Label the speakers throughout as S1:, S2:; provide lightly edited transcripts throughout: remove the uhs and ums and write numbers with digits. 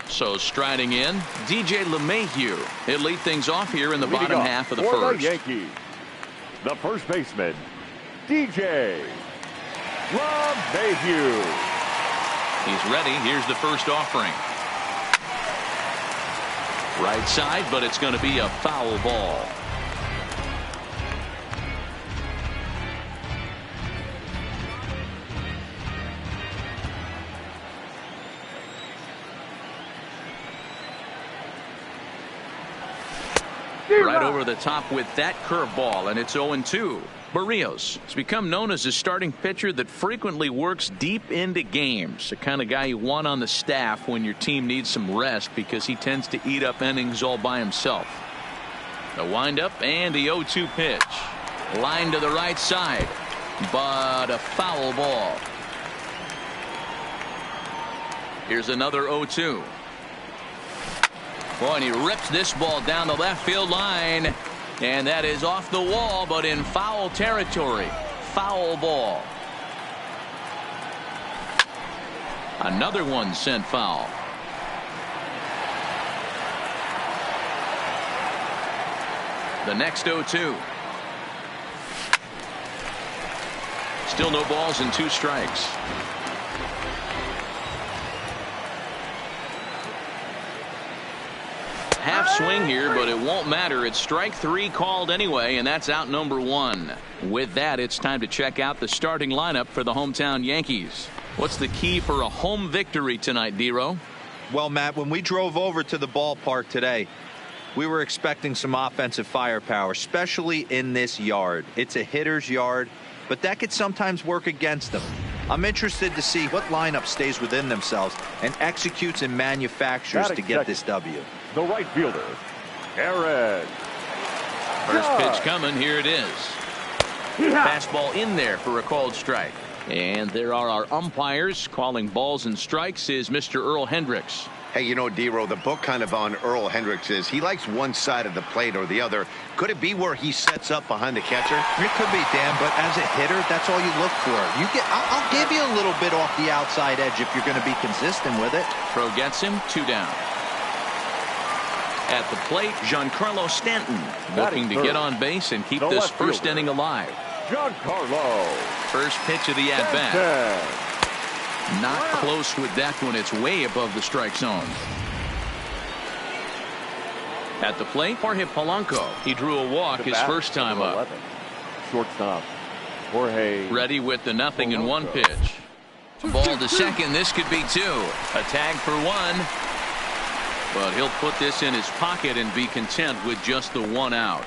S1: So striding in, DJ LeMahieu. He'll lead things off here in the bottom half of the
S2: for
S1: first.
S2: The Yankees, the first baseman, DJ LeMahieu.
S1: He's ready. Here's the first offering. Right side, but it's going to be a foul ball. Right over the top with that curveball, and it's 0-2. Barrios has become known as a starting pitcher that frequently works deep into games. The kind of guy you want on the staff when your team needs some rest because he tends to eat up innings all by himself. The windup and the 0-2 pitch. Line to the right side, but a foul ball. Here's another 0-2. Boy, and he rips this ball down the left field line. And that is off the wall, but in foul territory. Foul ball. Another one sent foul. The next 0-2. Still no balls and 2 strikes. Half swing here, but it won't matter. It's strike 3 called anyway, and that's out number 1. With that, it's time to check out the starting lineup for the hometown Yankees. What's the key for a home victory tonight, D-Row?
S3: Well, Matt, when we drove over to the ballpark today, we were expecting some offensive firepower, especially in this yard. It's a hitter's yard, but that could sometimes work against them. I'm interested to see what lineup stays within themselves and executes and manufactures to get this W.
S2: The right fielder, Aaron.
S1: First pitch coming. Here it is. Fastball in there for a called strike. And there are our umpires. Calling balls and strikes is Mr. Earl Hendricks.
S4: Hey, you know, D-Row, the book kind of on Earl Hendricks is he likes one side of the plate or the other. Could it be where he sets up behind the catcher?
S3: It could be, Dan, but as a hitter, that's all you look for. I'll give you a little bit off the outside edge if you're going to be consistent with it.
S1: Throw gets him. 2 down. At the plate, Giancarlo Stanton looking to get on base and keep this first inning alive.
S2: Giancarlo.
S1: First pitch of the at-bat. Not close with that one. It's way above the strike zone. At the plate, Jorge Polanco. He drew a walk his first time up.
S2: Shortstop, Jorge.
S1: Ready with the 0-1 pitch. Ball to second. This could be 2. A tag for 1. But he'll put this in his pocket and be content with just the 1 out.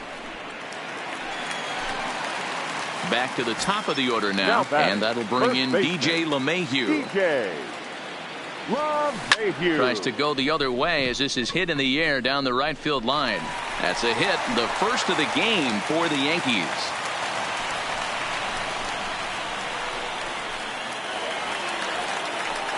S1: Back to the top of the order now and that'll bring in DJ LeMahieu.
S2: DJ LeMahieu
S1: tries to go the other way as this is hit in the air down the right field line. That's a hit, the first of the game for the Yankees.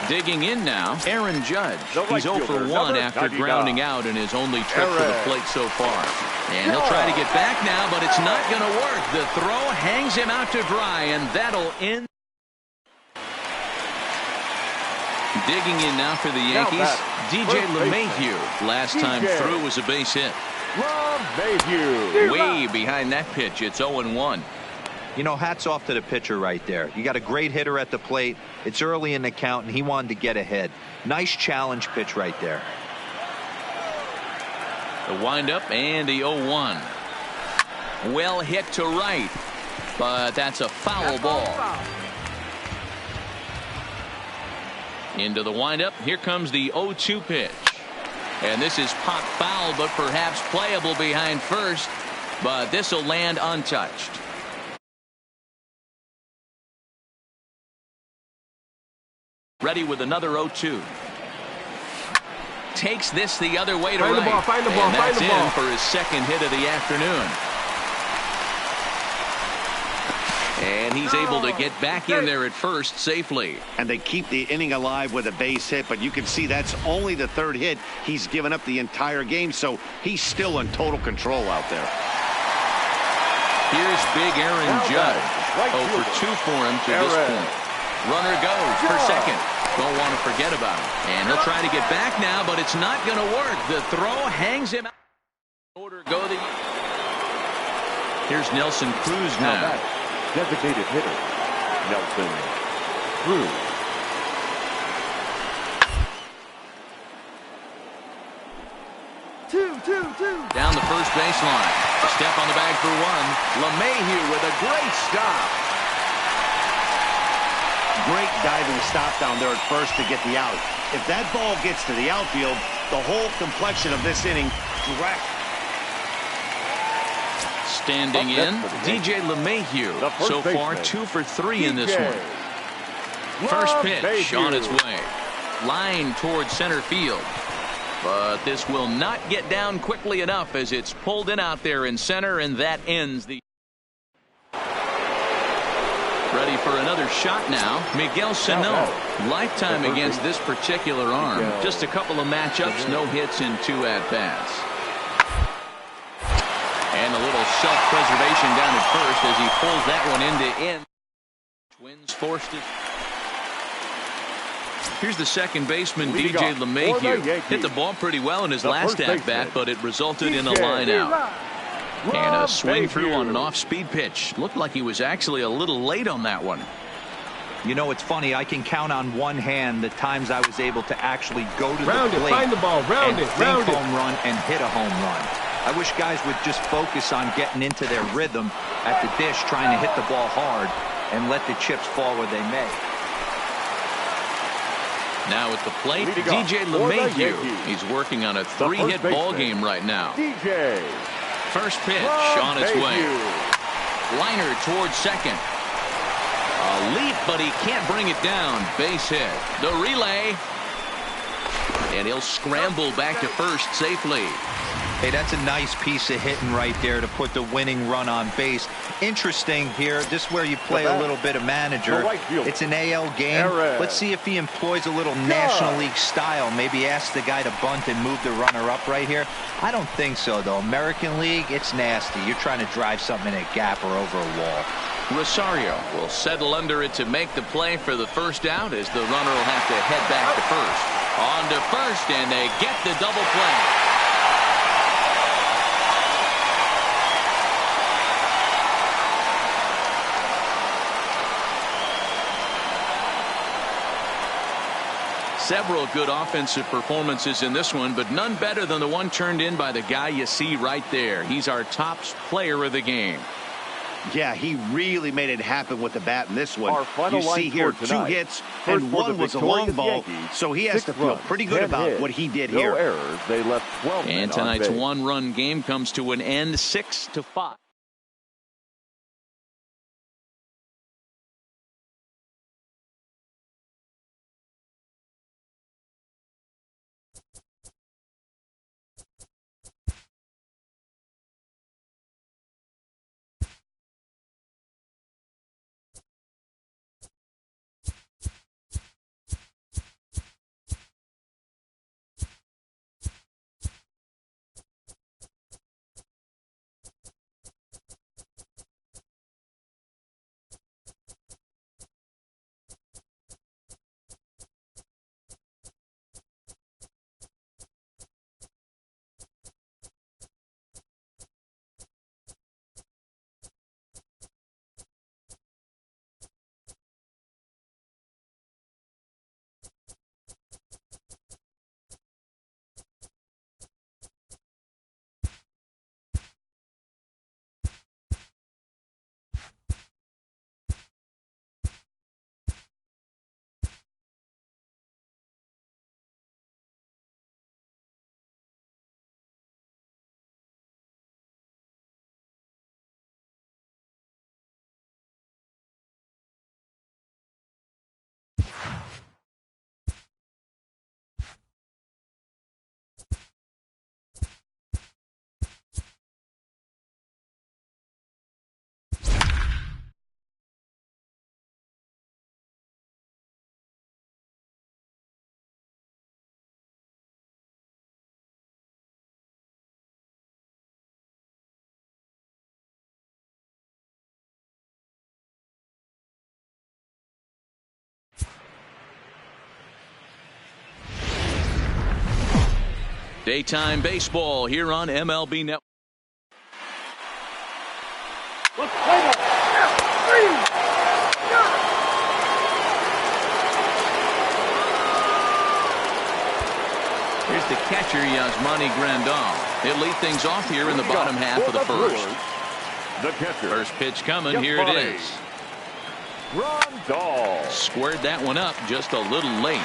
S1: Digging in now, Aaron Judge. He's 0 for 1 after grounding out in his only trip to the plate so far. And he'll try to get back now, but it's not going to work. The throw hangs him out to dry, and that'll end. Digging in now for the Yankees, DJ LeMahieu. Last time through was a base hit.
S2: LeMahieu.
S1: Way behind that pitch. It's 0-1.
S3: You know, hats off to the pitcher right there. You got a great hitter at the plate. It's early in the count, and he wanted to get ahead. Nice challenge pitch right there.
S1: The windup and the 0-1. Well hit to right, but that's a foul ball. Into the windup. Here comes the 0-2 pitch. And this is pop foul, but perhaps playable behind first. But this will land untouched. Ready with another 0-2. Takes this the other way to right.
S5: Find the ball,
S1: and that's in for his second hit of the afternoon. And he's able to get back in there at first safely.
S4: And they keep the inning alive with a base hit, but you can see that's only the 3rd hit he's given up the entire game, so he's still in total control out there.
S1: Here's big Aaron Judge. 0 for 2 for him to this point. Runner goes for second. don't want to forget about it. And he'll try to get back now, but it's not going to work. The throw hangs him out. Order go the. Here's Nelson Cruz now.
S2: Designated hitter, Nelson Cruz.
S1: Down the first baseline. A step on the bag for one. LeMahieu with a great stop.
S4: Great diving stop down there at first to get the out. If that ball gets to the outfield, the whole complexion of this inning direct.
S1: Standing in, DJ LeMahieu. So far, 2 for 3 in this one. First pitch on its way. Line towards center field. But this will not get down quickly enough as it's pulled in out there in center, and that ends the. Ready for another shot now. Miguel Sano. Lifetime against this particular arm. Just a couple of matchups, no hits in 2 at-bats. And a little self-preservation down at first as he pulls that one into in. Twins forced it. Here's the second baseman, DJ LeMahieu. Hit the ball pretty well in his last at-bat, but it resulted in a line out. And a swing through on an off-speed pitch. Looked like he was actually a little late on that one.
S3: You know, it's funny. I can count on one hand the times I was able to actually go to the plate
S5: find the ball,
S3: and think home run and hit a home run. I wish guys would just focus on getting into their rhythm at the dish, trying to hit the ball hard and let the chips fall where they may.
S1: Now at the plate, DJ LeMahieu. He's working on a 3-hit ball game right now.
S2: DJ.
S1: First pitch on its way. Liner towards second. A leap, but he can't bring it down. Base hit. The relay. And he'll scramble back to first safely.
S3: Hey, that's a nice piece of hitting right there to put the winning run on base. Interesting here, this is where you play a little bit of manager. It's an AL game. Let's see if he employs a little National League style. Maybe ask the guy to bunt and move the runner up right here. I don't think so, though. American League, it's nasty. You're trying to drive something in a gap or over a wall.
S1: Rosario will settle under it to make the play for the first out as the runner will have to head back to first. On to first, and they get the double play. Several good offensive performances in this one, but none better than the one turned in by the guy you see right there. He's our top player of the game.
S4: Yeah, he really made it happen with the bat in this one.
S2: Our final
S4: you see here 2 hits, and 1 was a long ball, so he has to feel pretty good about what he did here.
S2: No errors. They left 12 men
S1: and
S2: on
S1: tonight's
S2: base.
S1: one-run game comes to an end, 6-5. Daytime baseball here on MLB Network. Here's the catcher, Yasmani Grandal. He'll lead things off here in the bottom half of the first.
S2: The catcher.
S1: First pitch coming. Here it is.
S2: Grandal.
S1: Squared that one up just a little late.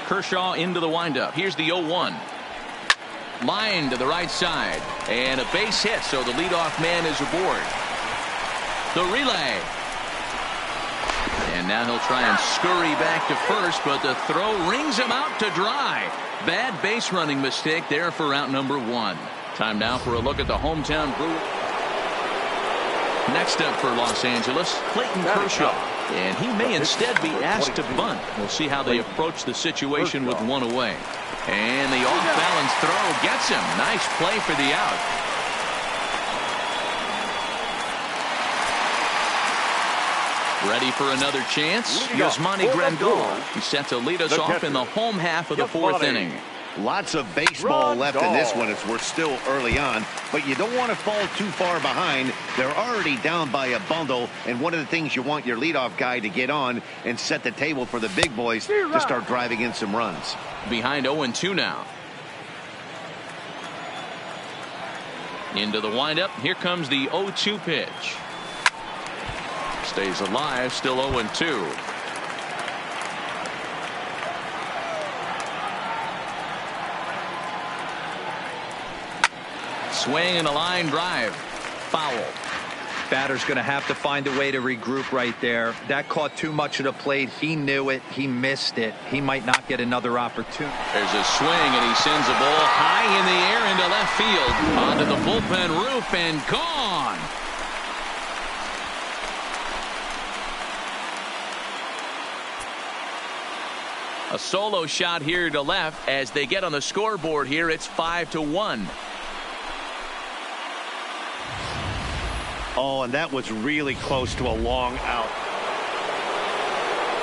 S1: Kershaw into the windup. Here's the 0-1. Line to the right side. And a base hit, so the leadoff man is aboard. The relay. And now he'll try and scurry back to first, but the throw rings him out to dry. Bad base running mistake there for out number 1. Time now for a look at the hometown Brewers. Next up for Los Angeles, Clayton Kershaw. And he may instead be asked to bunt. We'll see how they approach the situation with one away. And the off-balance throw gets him. Nice play for the out. Ready for another chance? Yasmani Grandal. He's set to lead us off in the home half of the 4th inning.
S4: Lots of baseball left in this one as we're still early on, but you don't want to fall too far behind. They're already down by a bundle, and one of the things you want your leadoff guy to get on and set the table for the big boys to start driving in some runs.
S1: Behind 0-2 now. Into the windup. Here comes the 0-2 pitch. Stays alive, still 0-2. Swing and a line drive. Foul.
S3: Batter's going to have to find a way to regroup right there. That caught too much of the plate. He knew it. He missed it. He might not get another opportunity.
S1: There's a swing, and he sends a ball high in the air into left field. Onto the bullpen roof and gone. A solo shot here to left as they get on the scoreboard here. It's 5-1.
S4: Oh, and that was really close to a long out.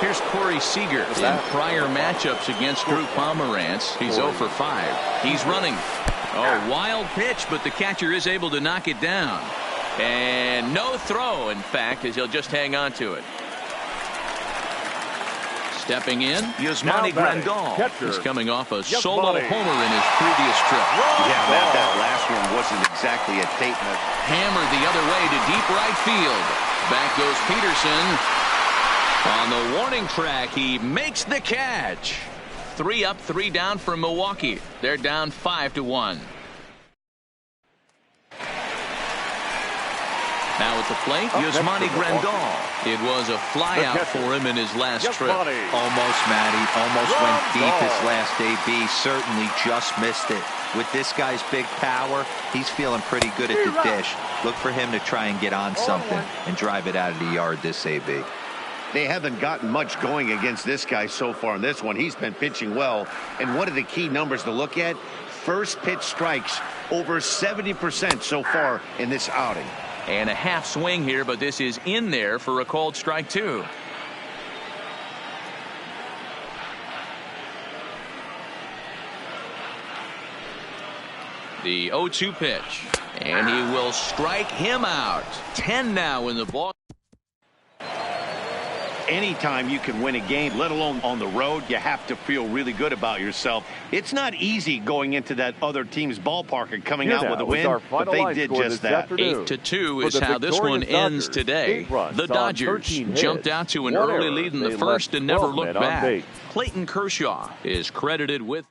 S1: Here's Corey Seager. In prior matchups against Drew Pomerantz, he's 0 for 5. He's running. Oh, wild pitch, but the catcher is able to knock it down. And no throw, in fact, as he'll just hang on to it. Stepping in, Yasmani Grandal. He's coming off a solo homer in his previous trip.
S4: Yeah, that last one wasn't exactly a statement.
S1: Hammered the other way to deep right field. Back goes Peterson. On the warning track, he makes the catch. 3 up, 3 down for Milwaukee. They're down 5-1. Now at the plate, Yasmani Grandal. It was a flyout for him in his last trip.
S3: Almost, Matty. Almost went deep his last AB. Certainly just missed it. With this guy's big power, he's feeling pretty good at the dish. Look for him to try and get on something and drive it out of the yard this AB.
S4: They haven't gotten much going against this guy so far in this one. He's been pitching well. And one of the key numbers to look at, first pitch strikes, over 70% so far in this outing.
S1: And a half swing here, but this is in there for a called strike 2. The 0-2 pitch. And he will strike him out. 10 now in the ball.
S4: Anytime you can win a game, let alone on the road, you have to feel really good about yourself. It's not easy going into that other team's ballpark and coming out with a win, but they did just that.
S1: 8-2 is how this one ends today. The Dodgers jumped out to an early lead in the first and never looked back. Clayton Kershaw is credited with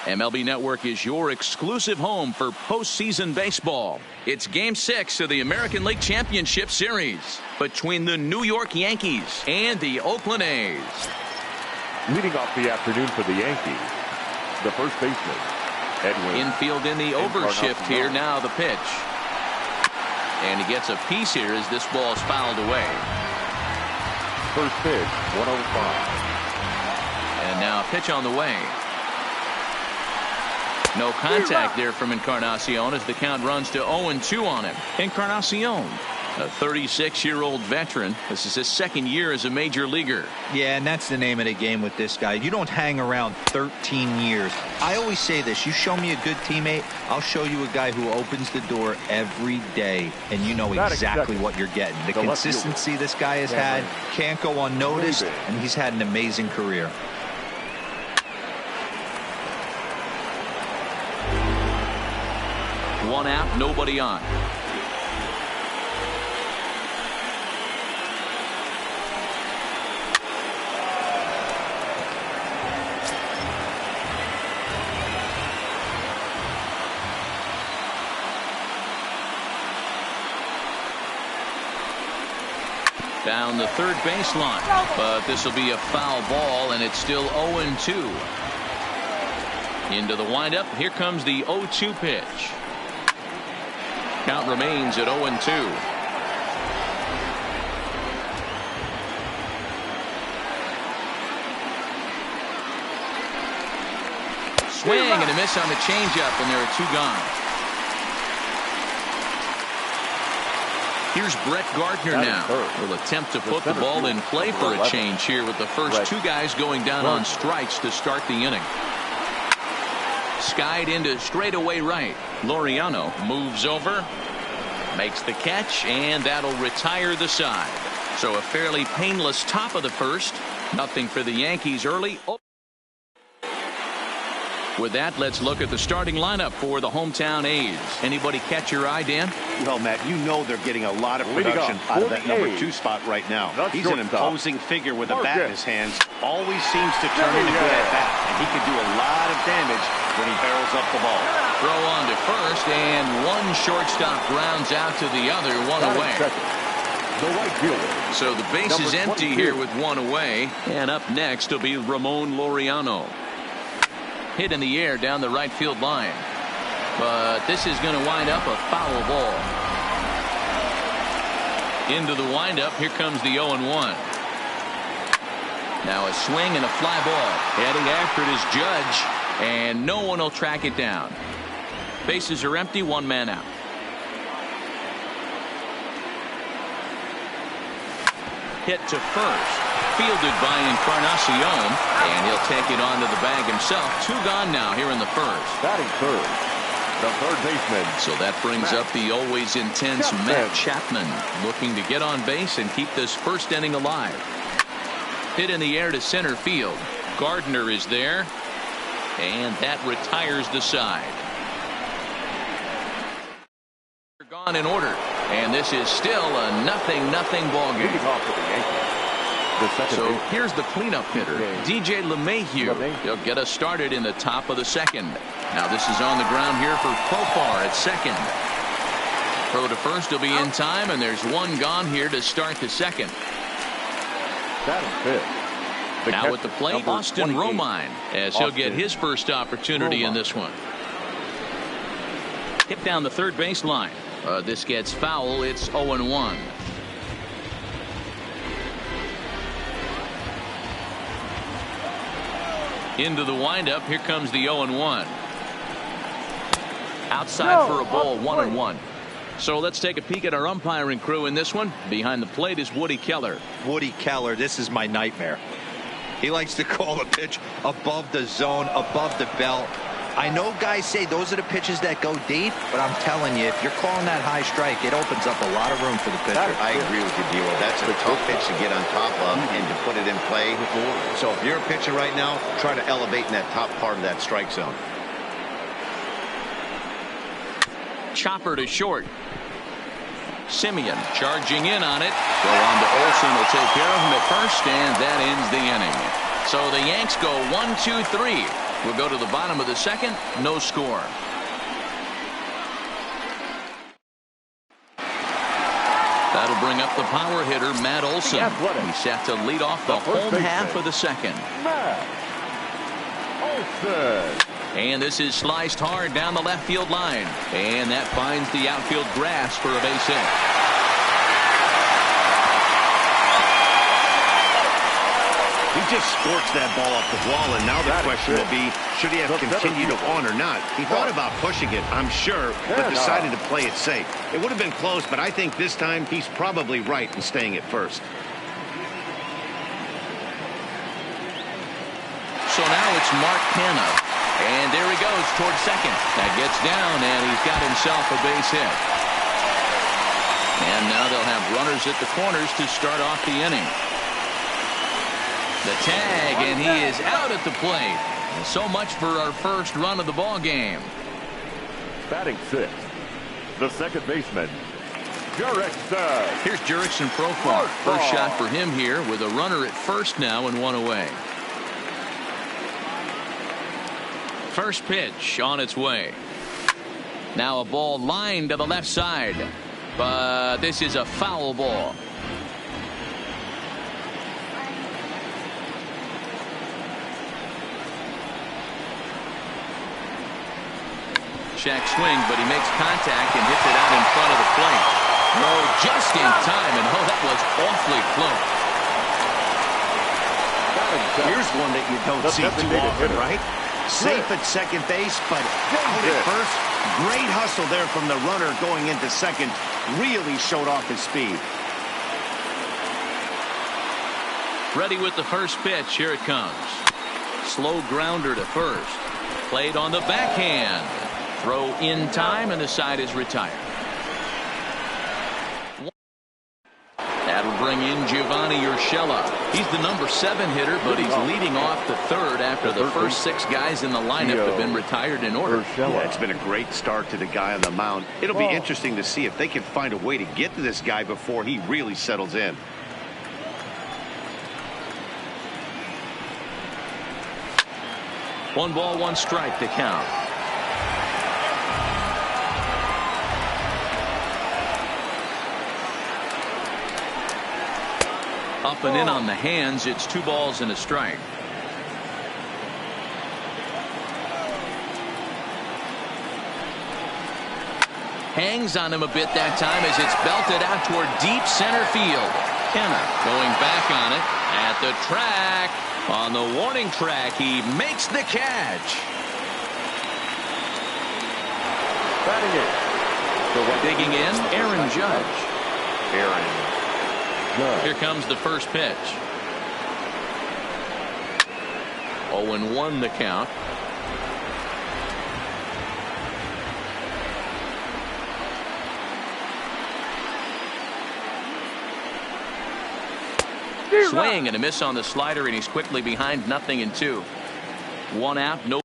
S1: MLB Network is your exclusive home for postseason baseball. It's Game 6 of the American League Championship Series between the New York Yankees and the Oakland A's.
S2: Leading off the afternoon for the Yankees, the first baseman, Edwin.
S1: Infield in the overshift here. Now the pitch. And he gets a piece here as this ball is fouled away.
S2: First pitch, 105.
S1: And now a pitch on the way. No contact there from Encarnacion as the count runs to 0-2 on him. Encarnacion, a 36-year-old veteran. This is his second year as a major leaguer.
S3: Yeah, and that's the name of the game with this guy. You don't hang around 13 years. I always say this. You show me a good teammate, I'll show you a guy who opens the door every day, and you know exactly what you're getting. The consistency this guy has had can't go unnoticed, and he's had an amazing career.
S1: One out, nobody on. Down the third baseline, but this will be a foul ball, and it's still 0-2. Into the windup. Here comes the 0-2 pitch. Count remains at 0-2. Swing and a miss on the changeup, and there are 2 gone. Here's Brett Gardner now. Will attempt to put the ball in play for a change here with the first 2 guys going down on strikes to start the inning. Skied into straightaway right. Laureano moves over, makes the catch, and that'll retire the side. So a fairly painless top of the first. Nothing for the Yankees early. With that, let's look at the starting lineup for the hometown A's. Anybody catch your eye, Dan?
S4: Well, Matt, you know they're getting a lot of production out of that number 2 spot right now. He's an imposing figure with a bat in his hands. Always seems to turn into good at bat, and he can do a lot of damage when he barrels up the ball.
S1: Throw on to first, and one shortstop grounds out to the other, 1 away. So the base is empty here with 1 away, and up next will be Ramon Laureano. Hit in the air down the right field line, but this is going to wind up a foul ball. Into the windup. Here comes the 0-1. Now a swing and a fly ball. Heading after it is Judge, and no one will track it down. Bases are empty, 1 man out. Hit to first. Fielded by Encarnacion, and he'll take it onto the bag himself. 2 gone now here in the first.
S2: Batting third, the third baseman.
S1: So that brings up the always intense Matt Chapman, looking to get on base and keep this first inning alive. Hit in the air to center field. Gardner is there, and that retires the side. Gone in order, and this is still a 0-0 ball game. So here's the cleanup hitter, DJ LeMahieu. He'll get us started in the top of the second. Now this is on the ground here for Profar at second. Throw to first will be in time, and there's 1 gone here to start the second. Now at the plate, Austin Romine, as he'll get his first opportunity in this one. Hit down the third baseline. This gets foul. It's 0-1. Into the windup. Here comes the 0-1. Outside for a ball, 1-1. So let's take a peek at our umpiring crew in this one. Behind the plate is Woody Keller.
S3: Woody Keller, this is my nightmare. He likes to call a pitch above the zone, above the belt. I know guys say those are the pitches that go deep, but I'm telling you, if you're calling that high strike, it opens up a lot of room for the pitcher.
S4: I agree with you, Dilo. That's a tough pitch to get on top of and to put it in play. So if you're a pitcher right now, try to elevate in that top part of that strike zone.
S1: Chopper to short. Simeon charging in on it. Go on to Olsen, will take care of him at first, and that ends the inning. So the Yanks go 1-2-3. We'll go to the bottom of the second. No score. That'll bring up the power hitter, Matt Olson. He's set to lead off the home half of the second.
S2: Matt Olson.
S1: And this is sliced hard down the left field line. And that finds the outfield grass for a base hit.
S4: He just scorched that ball off the wall, and now the question will be, should he have continued on or not? He thought about pushing it, I'm sure, but decided to play it safe. It would have been close, but I think this time he's probably right in staying at first.
S1: So now it's Mark Canha. And there he goes towards second. That gets down, and he's got himself a base hit. And now they'll have runners at the corners to start off the inning. The tag, and he is out at the plate. And so much for our first run of the ball game.
S2: Batting sixth, the second baseman, Jurickson.
S1: Here's Jurickson Profar. First shot for him here with a runner at first now and one away. First pitch on its way. Now a ball lined to the left side, but this is a foul ball. Shack swing, but he makes contact and hits it out in front of the plate. Oh, just in time, and oh, that was awfully close.
S4: Here's one that you don't see too often, right? Safe at second base, but out at first. Great hustle there from the runner going into second. Really showed off his speed.
S1: Ready with the first pitch. Here it comes. Slow grounder to first. Played on the backhand. Throw in time, and the side is retired. That'll bring in Giovanni Urshela. He's the number 7 hitter, but he's leading off the third after the first 6 guys in the lineup have been retired in order.
S4: Yeah, it's been a great start to the guy on the mound. It'll be interesting to see if they can find a way to get to this guy before he really settles in.
S1: One ball, one strike to count. Up and in on the hands. It's 2 balls and a strike. Hangs on him a bit that time as it's belted out toward deep center field. Canha going back on it at the track. On the warning track, he makes the catch.
S2: Batting it.
S1: Digging in, Aaron Judge.
S2: Aaron.
S1: Here comes the first pitch. 0-1 the count. Swing and a miss on the slider, and he's quickly behind 0-2. 1 out, no.